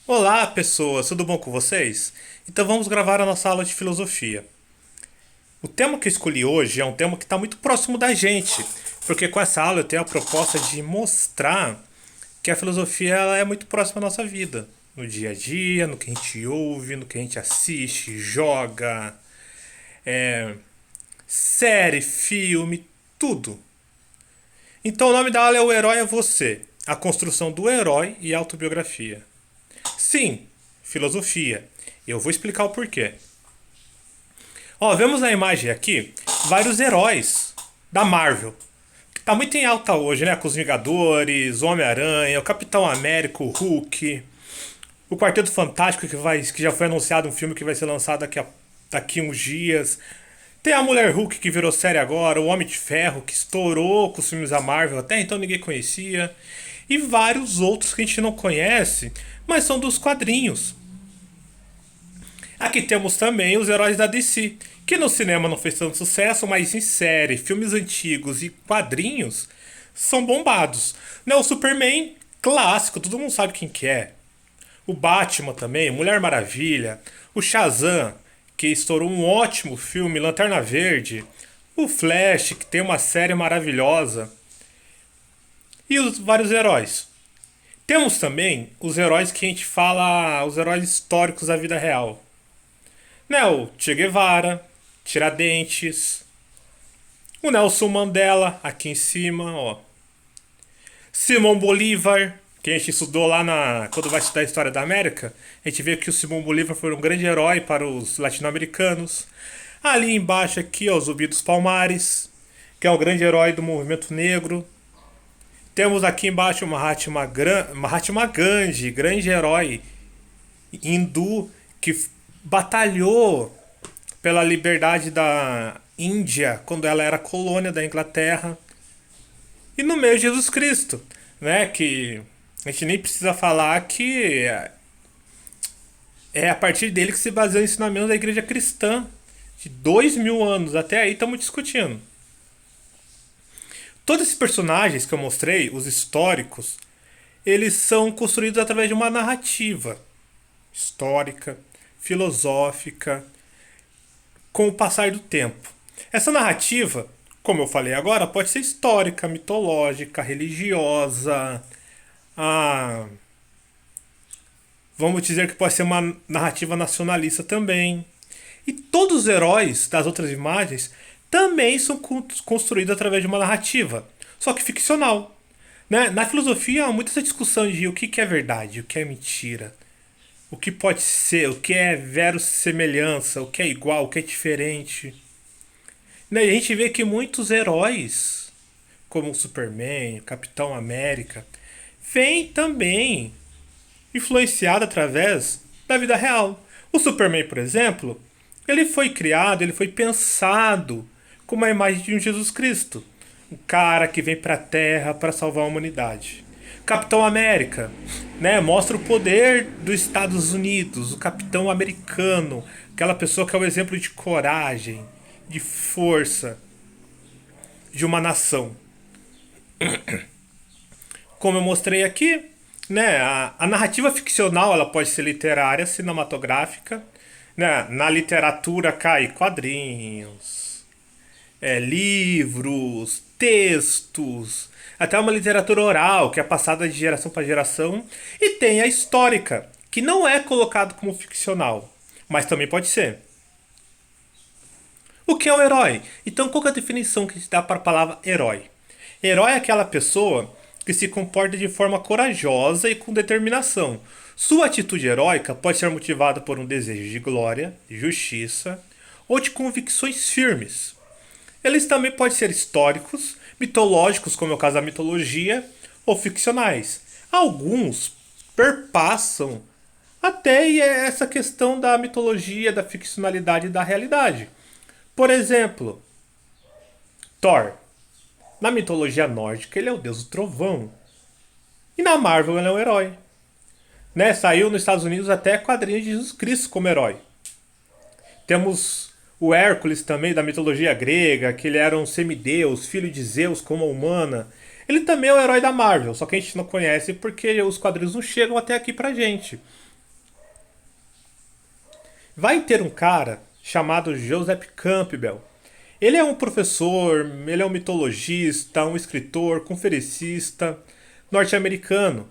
Olá, pessoas, tudo bom com vocês? Então vamos gravar a nossa aula de filosofia. O tema que eu escolhi hoje é um tema que está muito próximo da gente, porque com essa aula eu tenho a proposta de mostrar que a filosofia ela é muito próxima à nossa vida, no dia a dia, no que a gente ouve, no que a gente assiste, joga, série, filme, tudo. Então o nome da aula é O Herói é Você, a construção do herói e a autobiografia. Sim, filosofia. Eu vou explicar o porquê. Ó, vemos na imagem aqui vários heróis da Marvel. Que tá muito em alta hoje, né? Com os Vingadores, o Homem-Aranha, o Capitão América, o Hulk, o Quarteto Fantástico, que já foi anunciado um filme que vai ser lançado daqui uns dias. Tem a Mulher Hulk que virou série agora, o Homem de Ferro que estourou com os filmes da Marvel, até então ninguém conhecia. E vários outros que a gente não conhece, mas são dos quadrinhos. Aqui temos também os heróis da DC, que no cinema não fez tanto sucesso, mas em série, filmes antigos e quadrinhos são bombados. Né, o Superman, clássico, todo mundo sabe quem que é. O Batman também, Mulher Maravilha, o Shazam, que estourou um ótimo filme, Lanterna Verde, o Flash, que tem uma série maravilhosa, e os vários heróis. Temos também os heróis que a gente fala, os heróis históricos da vida real. Né, o Che Guevara, Tiradentes, o Nelson Mandela, aqui em cima, ó. Simão Bolívar, que a gente estudou lá quando vai estudar a história da América, a gente vê que o Simão Bolívar foi um grande herói para os latino-americanos. Ali embaixo aqui, ó, o Zumbi dos Palmares, que é um grande herói do movimento negro. Temos aqui embaixo o Mahatma Gandhi, grande herói hindu que batalhou pela liberdade da Índia quando ela era colônia da Inglaterra. E no meio Jesus Cristo, né? Que a gente nem precisa falar que é a partir dele que se baseia o ensinamento da igreja cristã de 2000 anos. Até aí estamos discutindo. Todos esses personagens que eu mostrei, os históricos, eles são construídos através de uma narrativa histórica, filosófica, com o passar do tempo. Essa narrativa, como eu falei agora, pode ser histórica, mitológica, religiosa, ah, vamos dizer que pode ser uma narrativa nacionalista também. E todos os heróis das outras imagens também são construídos através de uma narrativa, só que ficcional. Né? Na filosofia há muita essa discussão de o que é verdade, o que é mentira, o que pode ser, o que é verossemelhança, o que é igual, o que é diferente. Né? E a gente vê que muitos heróis, como o Superman, o Capitão América, vêm também influenciado através da vida real. O Superman, por exemplo, ele foi criado, ele foi pensado como a imagem de um Jesus Cristo, um cara que vem para a Terra para salvar a humanidade. Capitão América, né, mostra o poder dos Estados Unidos, o capitão americano, aquela pessoa que é o exemplo de coragem, de força, de uma nação. Como eu mostrei aqui, né, a narrativa ficcional ela pode ser literária, cinematográfica, né, na literatura cai quadrinhos, livros, textos, até uma literatura oral que é passada de geração para geração, e tem a histórica, que não é colocado como ficcional, mas também pode ser. O que é um herói? Então, qual é a definição que a gente dá para a palavra herói? Herói é aquela pessoa que se comporta de forma corajosa e com determinação. Sua atitude heróica pode ser motivada por um desejo de glória, de justiça ou de convicções firmes. Eles também podem ser históricos, mitológicos, como é o caso da mitologia, ou ficcionais. Alguns perpassam até essa questão da mitologia, da ficcionalidade e da realidade. Por exemplo, Thor. Na mitologia nórdica, ele é o deus do trovão. E na Marvel, ele é um herói. Né? Saiu nos Estados Unidos até quadrinhos de Jesus Cristo como herói. Temos o Hércules também, da mitologia grega, que ele era um semideus, filho de Zeus como humana. Ele também é o herói da Marvel, só que a gente não conhece porque os quadrinhos não chegam até aqui pra gente. Vai ter um cara chamado Joseph Campbell. Ele é um professor, ele é um mitologista, um escritor, conferencista norte-americano,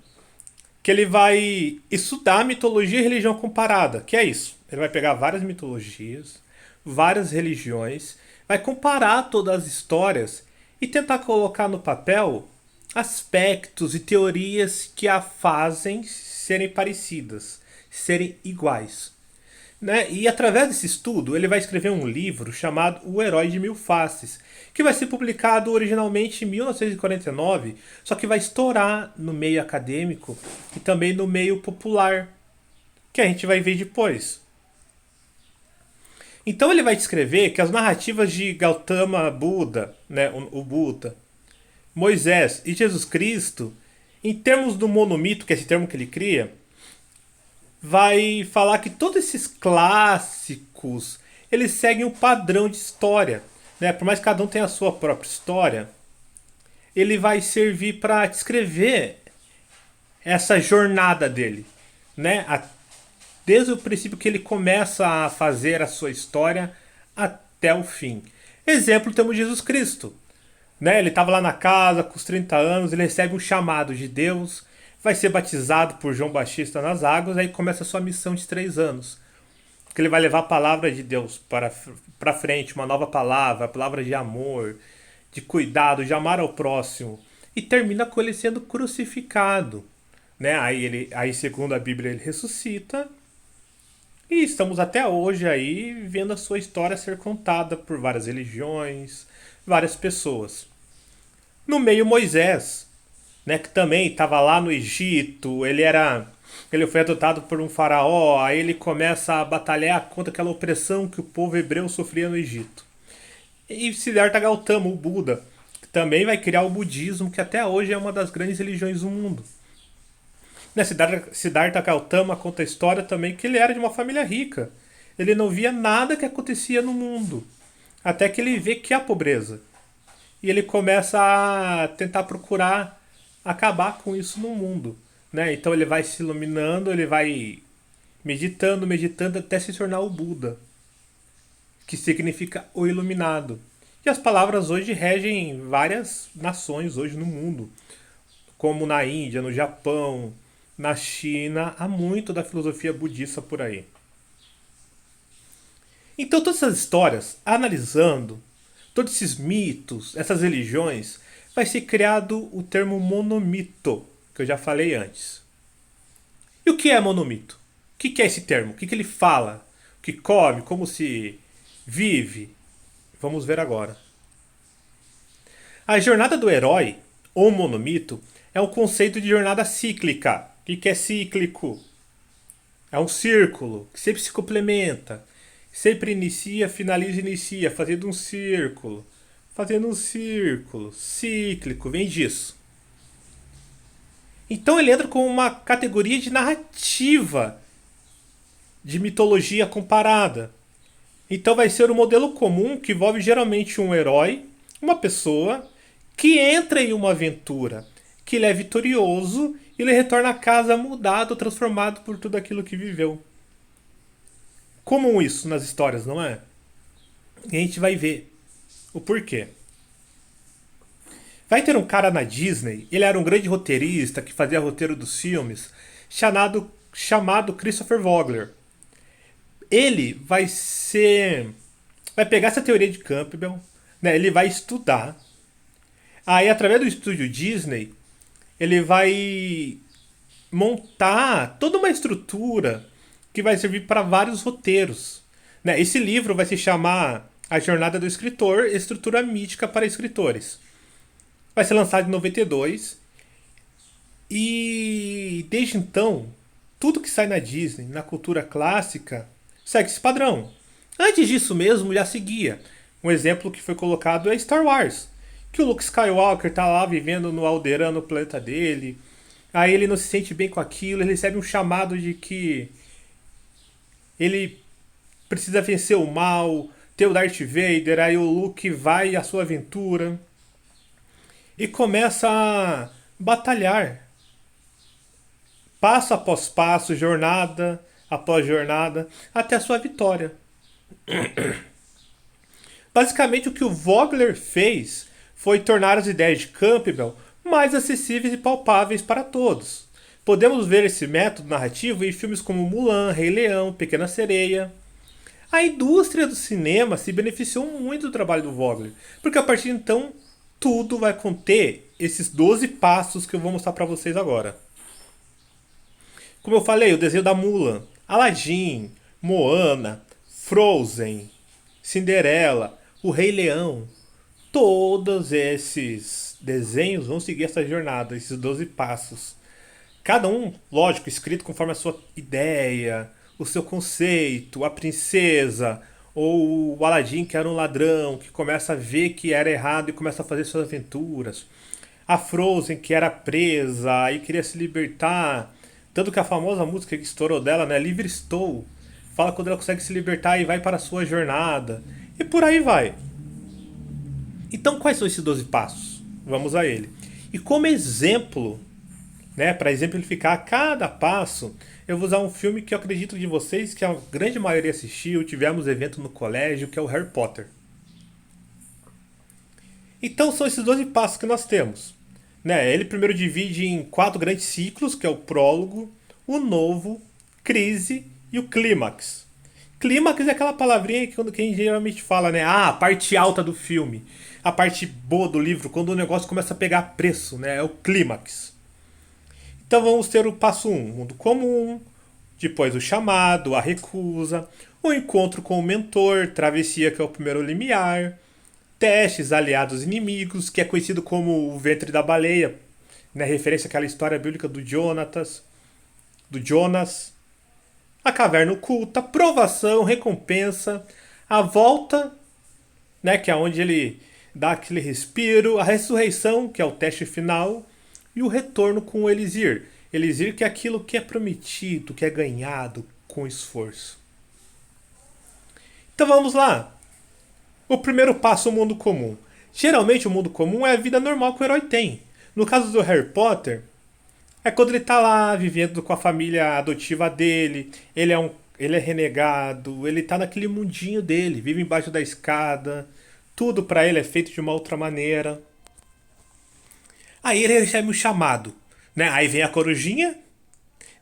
que ele vai estudar mitologia e religião comparada. Que é isso? Ele vai pegar várias mitologias, várias religiões, vai comparar todas as histórias e tentar colocar no papel aspectos e teorias que a fazem serem parecidas, serem iguais. Né? E através desse estudo, ele vai escrever um livro chamado O Herói de Mil Faces, que vai ser publicado originalmente em 1949, só que vai estourar no meio acadêmico e também no meio popular, que a gente vai ver depois. Então ele vai descrever que as narrativas de Gautama Buda, né, o Buda, Moisés e Jesus Cristo, em termos do monomito, que é esse termo que ele cria, vai falar que todos esses clássicos eles seguem um padrão de história, né? Por mais que cada um tenha a sua própria história, ele vai servir para descrever essa jornada dele, né? Desde o princípio que ele começa a fazer a sua história até o fim. Exemplo, temos Jesus Cristo. Né? Ele estava lá na casa com os 30 anos, ele recebe um chamado de Deus, vai ser batizado por João Batista nas águas, aí começa a sua missão de 3 anos. Que ele vai levar a palavra de Deus para frente, uma nova palavra, a palavra de amor, de cuidado, de amar ao próximo. E termina com ele sendo crucificado. Né? Aí, segundo a Bíblia, ele ressuscita. E estamos até hoje aí vendo a sua história ser contada por várias religiões, várias pessoas. No meio Moisés, né, que também estava lá no Egito, ele foi adotado por um faraó, aí ele começa a batalhar contra aquela opressão que o povo hebreu sofria no Egito. E Siddhartha Gautama, o Buda, que também vai criar o budismo, que até hoje é uma das grandes religiões do mundo. Né, Siddhartha Gautama conta a história também que ele era de uma família rica. Ele não via nada que acontecia no mundo, até que ele vê que há pobreza. E ele começa a tentar procurar acabar com isso no mundo. Né? Então ele vai se iluminando, ele vai meditando, meditando até se tornar o Buda, que significa o iluminado. E as palavras hoje regem várias nações hoje no mundo, como na Índia, no Japão, na China, há muito da filosofia budista por aí. Então todas essas histórias, analisando todos esses mitos, essas religiões, vai ser criado o termo monomito, que eu já falei antes. E o que é monomito? O que é esse termo? O que ele fala? O que come? Como se vive? Vamos ver agora. A jornada do herói, ou monomito, é um conceito de jornada cíclica. O que é cíclico? É um círculo que sempre se complementa. Sempre inicia, finaliza, inicia, fazendo um círculo. Fazendo um círculo. Cíclico, vem disso. Então ele entra com uma categoria de narrativa de mitologia comparada. Então vai ser um modelo comum que envolve geralmente um herói, uma pessoa, que entra em uma aventura, que ele é vitorioso e ele retorna a casa mudado, transformado por tudo aquilo que viveu. Comum isso nas histórias, não é? E a gente vai ver o porquê. Vai ter um cara na Disney, ele era um grande roteirista que fazia roteiro dos filmes, chamado Christopher Vogler. Ele vai pegar essa teoria de Campbell, né? Ele vai estudar. Aí, através do estúdio Disney, ele vai montar toda uma estrutura que vai servir para vários roteiros. Né? Esse livro vai se chamar A Jornada do Escritor, Estrutura Mítica para Escritores. Vai ser lançado em 92. E desde então, tudo que sai na Disney, na cultura clássica, segue esse padrão. Antes disso mesmo, já seguia. Um exemplo que foi colocado é Star Wars. Que o Luke Skywalker tá lá vivendo no Alderaan, no planeta dele. Aí ele não se sente bem com aquilo, ele recebe um chamado de que ele precisa vencer o mal, ter o Darth Vader, aí o Luke vai à sua aventura e começa a batalhar. Passo após passo, jornada após jornada, até a sua vitória. Basicamente, o que o Vogler fez foi tornar as ideias de Campbell mais acessíveis e palpáveis para todos. Podemos ver esse método narrativo em filmes como Mulan, Rei Leão, Pequena Sereia. A indústria do cinema se beneficiou muito do trabalho do Vogler, porque a partir de então tudo vai conter esses 12 passos que eu vou mostrar para vocês agora. Como eu falei, o desenho da Mulan, Aladdin, Moana, Frozen, Cinderela, o Rei Leão, todos esses desenhos vão seguir essa jornada, esses 12 passos. Cada um, lógico, escrito conforme a sua ideia, o seu conceito, a princesa, ou o Aladdin, que era um ladrão, que começa a ver que era errado e começa a fazer suas aventuras. A Frozen, que era presa e queria se libertar. Tanto que a famosa música que estourou dela, né? Livre Estou. Fala quando ela consegue se libertar e vai para a sua jornada. E por aí vai. Então, quais são esses 12 passos? Vamos a ele. E como exemplo, né, para exemplificar cada passo, eu vou usar um filme que eu acredito de vocês que a grande maioria assistiu, tivemos evento no colégio, que é o Harry Potter. Então são esses 12 passos que nós temos. Né? Ele primeiro divide em 4 grandes ciclos, que é o prólogo, o novo, crise e o clímax. Clímax é aquela palavrinha que quem geralmente fala, né? Ah, a parte alta do filme. A parte boa do livro, quando o negócio começa a pegar preço, né? É o clímax. Então vamos ter o passo 1, mundo comum, depois o chamado, a recusa, o encontro com o mentor, travessia que é o primeiro limiar, testes, aliados inimigos, que é conhecido como o ventre da baleia, né, referência àquela história bíblica do Jonas, a caverna oculta, provação, recompensa, a volta, né, que é onde ele dá aquele respiro, a ressurreição, que é o teste final, e o retorno com o Elixir. Elixir que é aquilo que é prometido, que é ganhado com esforço. Então vamos lá. O primeiro passo, o mundo comum. Geralmente o mundo comum é a vida normal que o herói tem. No caso do Harry Potter, é quando ele tá lá vivendo com a família adotiva dele, ele é renegado, ele tá naquele mundinho dele, vive embaixo da escada, tudo pra ele é feito de uma outra maneira. Aí ele recebe um chamado, né? Aí vem a corujinha,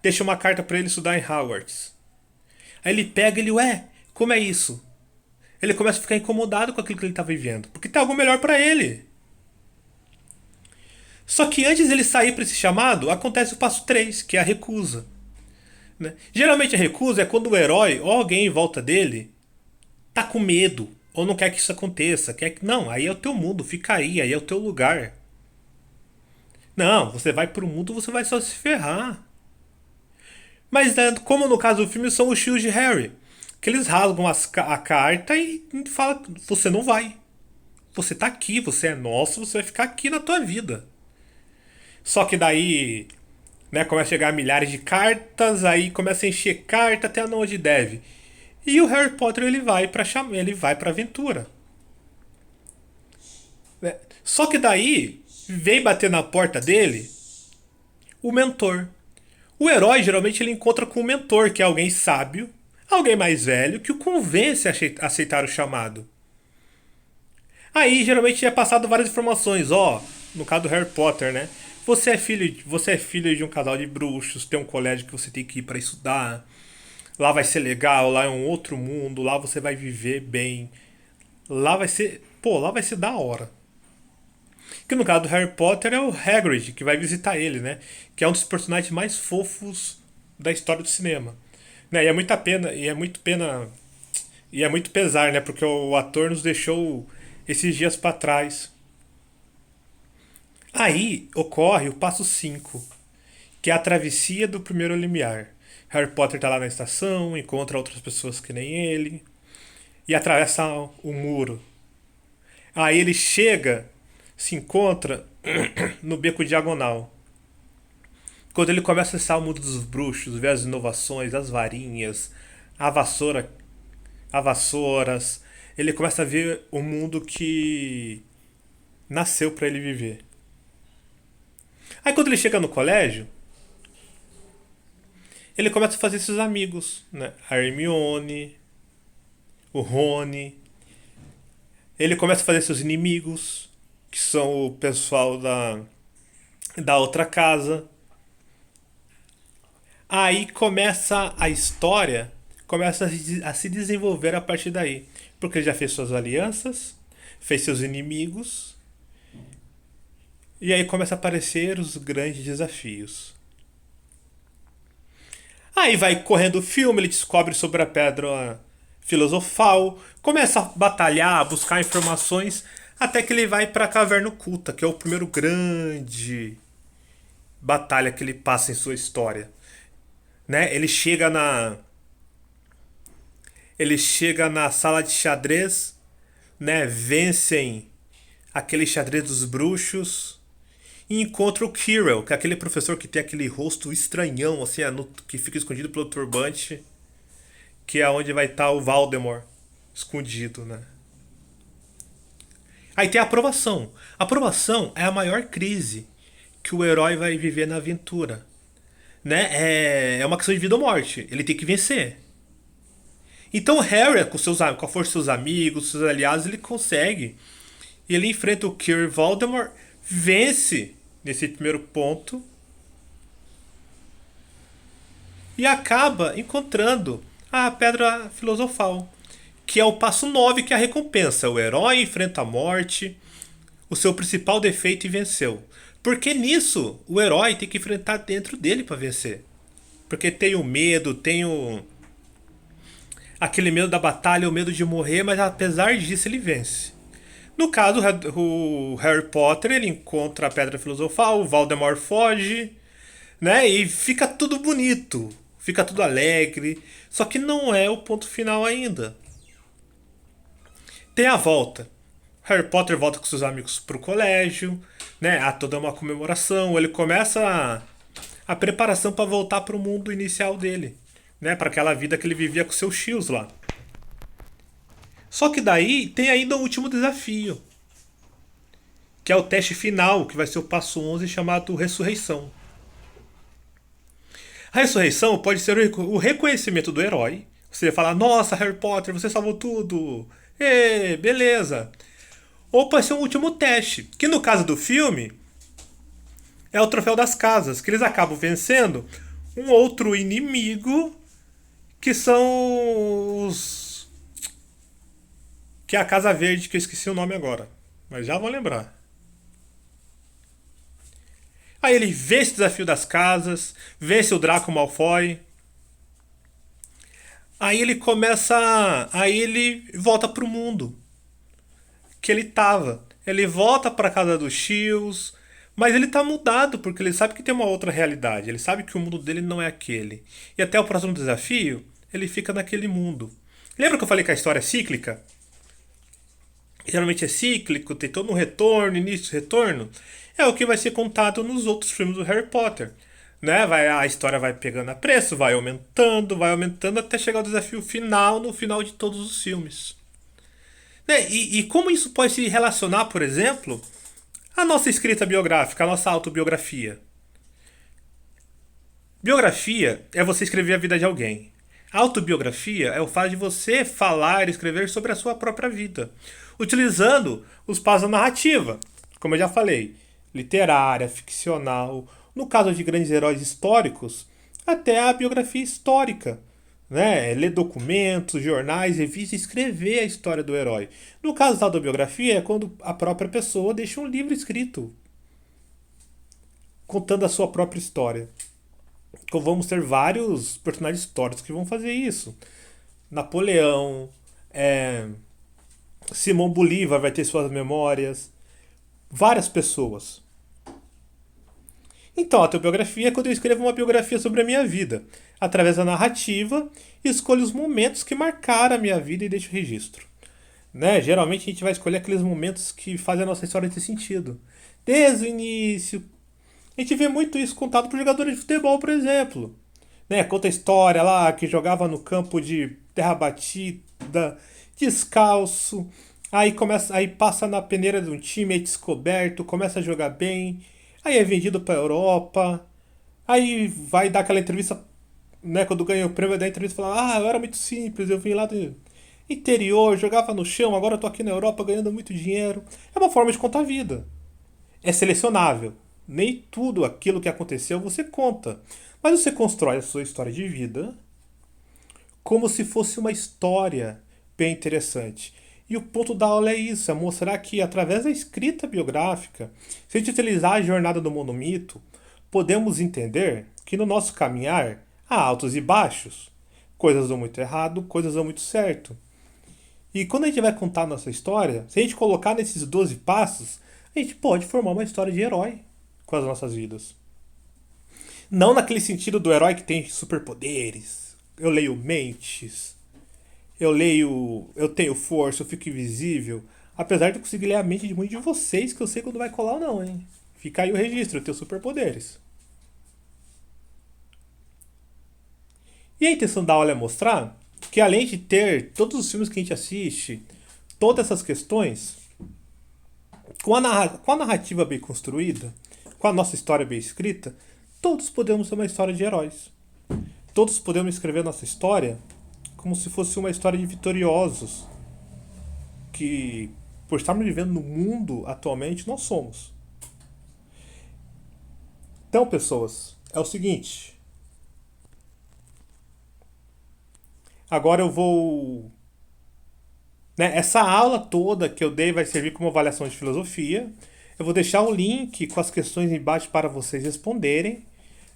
deixa uma carta pra ele estudar em Hogwarts. Aí ele pega ele, ué, como é isso? Ele começa a ficar incomodado com aquilo que ele tá vivendo, porque tem algo melhor pra ele. Só que antes dele sair para esse chamado, acontece o passo 3, que é a recusa. Né? Geralmente a recusa é quando o herói ou alguém em volta dele tá com medo, ou não quer que isso aconteça. Quer que, não, aí é o teu mundo, fica aí é o teu lugar. Não, você vai pro mundo, você vai só se ferrar. Mas como no caso do filme são os tios de Harry, que eles rasgam a carta e falam, você não vai. Você tá aqui, você é nosso, você vai ficar aqui na tua vida. Só que daí, né, começa a chegar milhares de cartas, aí começa a encher carta até onde deve. E o Harry Potter ele vai para aventura. Né? Só que daí vem bater na porta dele o mentor. O herói geralmente ele encontra com o mentor, que é alguém sábio, alguém mais velho, que o convence a aceitar o chamado. Aí geralmente é passado várias informações, ó, no caso do Harry Potter, né? Você é filho de um casal de bruxos, tem um colégio que você tem que ir para estudar. Lá vai ser legal, lá é um outro mundo, lá você vai viver bem. Lá vai ser da hora. Que no caso do Harry Potter é o Hagrid que vai visitar ele, né? Que é um dos personagens mais fofos da história do cinema. Né? E é muito pesar, né? Porque o ator nos deixou esses dias para trás. Aí ocorre o passo 5, que é a travessia do primeiro limiar. Harry Potter tá lá na estação, encontra outras pessoas que nem ele e atravessa o muro. Aí ele chega, se encontra no beco diagonal. Quando ele começa a acessar o mundo dos bruxos, ver as inovações, as varinhas, a vassoura, as vassouras, ele começa a ver o mundo que nasceu para ele viver. Aí quando ele chega no colégio, ele começa a fazer seus amigos, né? A Hermione, o Rony. Ele começa a fazer seus inimigos, que são o pessoal da outra casa. Aí começa a história, começa a se desenvolver a partir daí. Porque ele já fez suas alianças, fez seus inimigos, e aí começa a aparecer os grandes desafios. Aí vai correndo o filme, ele descobre sobre a pedra filosofal, começa a batalhar, a buscar informações, até que ele vai para a Caverna Oculta, que é o primeiro grande batalha que ele passa em sua história. Né? Ele chega na sala de xadrez, né? Vencem aquele xadrez dos bruxos e encontra o Quirrell, que é aquele professor que tem aquele rosto estranhão, assim, que fica escondido pelo turbante, que é onde vai estar o Voldemort escondido, né? Aí tem a aprovação. A aprovação é a maior crise que o herói vai viver na aventura, né? É uma questão de vida ou morte. Ele tem que vencer. Então o Harry, com a força dos seus amigos, seus aliados, ele consegue. E ele enfrenta o Quirrell Voldemort, vence nesse primeiro ponto e acaba encontrando a Pedra Filosofal, que é o passo 9, que é a recompensa. O herói enfrenta a morte, o seu principal defeito e venceu. Porque nisso, o herói tem que enfrentar dentro dele para vencer. Porque tem o medo, tem aquele medo da batalha, o medo de morrer, mas apesar disso ele vence. No caso, o Harry Potter, ele encontra a Pedra Filosofal, o Voldemort foge, né? E fica tudo bonito, fica tudo alegre. Só que não é o ponto final ainda. Tem a volta. Harry Potter volta com seus amigos pro colégio, né? Há toda uma comemoração. Ele começa a preparação para voltar pro mundo inicial dele, né? Para aquela vida que ele vivia com seus tios lá. Só que daí tem ainda o último desafio, que é o teste final, que vai ser o passo 11, chamado Ressurreição. A ressurreição pode ser o reconhecimento do herói. Você falar, nossa, Harry Potter, você salvou tudo. Ê, beleza. Ou pode ser um último teste, que no caso do filme é o Troféu das Casas, que eles acabam vencendo um outro inimigo, que são os... que é a Casa Verde, que eu esqueci o nome agora. Mas já vou lembrar. Aí ele vence o desafio das casas, vence o Draco Malfoy. Aí ele começa. Aí ele volta pro mundo que ele tava. Ele volta pra casa dos tios, mas ele tá mudado porque ele sabe que tem uma outra realidade. Ele sabe que o mundo dele não é aquele. E até o próximo desafio, ele fica naquele mundo. Lembra que eu falei que a história é cíclica? Geralmente é cíclico, tem todo um retorno, início, retorno. É o que vai ser contado nos outros filmes do Harry Potter. Né? A história vai pegando a preço, vai aumentando até chegar ao desafio final no final de todos os filmes. Né? E como isso pode se relacionar, por exemplo, à nossa escrita biográfica, à nossa autobiografia? Biografia é você escrever a vida de alguém. Autobiografia é o fato de você falar e escrever sobre a sua própria vida, utilizando os passos da narrativa, como eu já falei, literária, ficcional, no caso de grandes heróis históricos, até a biografia histórica, né? Ler documentos, jornais, revistas e escrever a história do herói. No caso da autobiografia é quando a própria pessoa deixa um livro escrito contando a sua própria história. Então vamos ter vários personagens históricos que vão fazer isso. Napoleão, Simão Bolívar vai ter suas memórias. Várias pessoas. Então, a autobiografia é quando eu escrevo uma biografia sobre a minha vida. Através da narrativa, escolho os momentos que marcaram a minha vida e deixo o registro. Né? Geralmente a gente vai escolher aqueles momentos que fazem a nossa história ter sentido. Desde o início. A gente vê muito isso contado por jogadores de futebol, por exemplo. Né? Conta a história lá que jogava no campo de terra batida, descalço. Aí passa na peneira de um time, é descoberto, começa a jogar bem. Aí é vendido pra Europa. Aí vai dar aquela entrevista né, quando ganhei o prêmio da entrevista, falava, eu era muito simples, eu vim lá do interior, jogava no chão, agora eu tô aqui na Europa ganhando muito dinheiro. É uma forma de contar a vida. É selecionável. Nem tudo aquilo que aconteceu você conta. Mas você constrói a sua história de vida como se fosse uma história bem interessante. E o ponto da aula é isso, é mostrar que através da escrita biográfica, se a gente utilizar a jornada do monomito, podemos entender que no nosso caminhar há altos e baixos. Coisas dão muito errado, coisas dão muito certo. E quando a gente vai contar a nossa história, se a gente colocar nesses 12 passos, a gente pode formar uma história de herói com as nossas vidas. Não naquele sentido do herói que tem superpoderes. Eu leio mentes, eu leio. Eu tenho força, eu fico invisível. Apesar de eu conseguir ler a mente de muitos de vocês, que eu sei quando vai colar ou não, hein? Fica aí o registro, eu tenho superpoderes. E a intenção da aula é mostrar que além de ter todos os filmes que a gente assiste, todas essas questões, com a narrativa bem construída, com a nossa história bem escrita, todos podemos ter uma história de heróis. Todos podemos escrever nossa história como se fosse uma história de vitoriosos que, por estarmos vivendo no mundo atualmente, nós somos. Então, pessoas, é o seguinte. Agora eu vou. Né, essa aula toda que eu dei vai servir como avaliação de filosofia. Eu vou deixar o link com as questões embaixo para vocês responderem,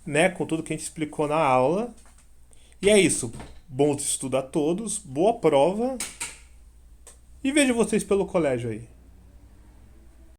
né, com tudo que a gente explicou na aula. E é isso. Bons estudos a todos, boa prova e vejo vocês pelo colégio aí.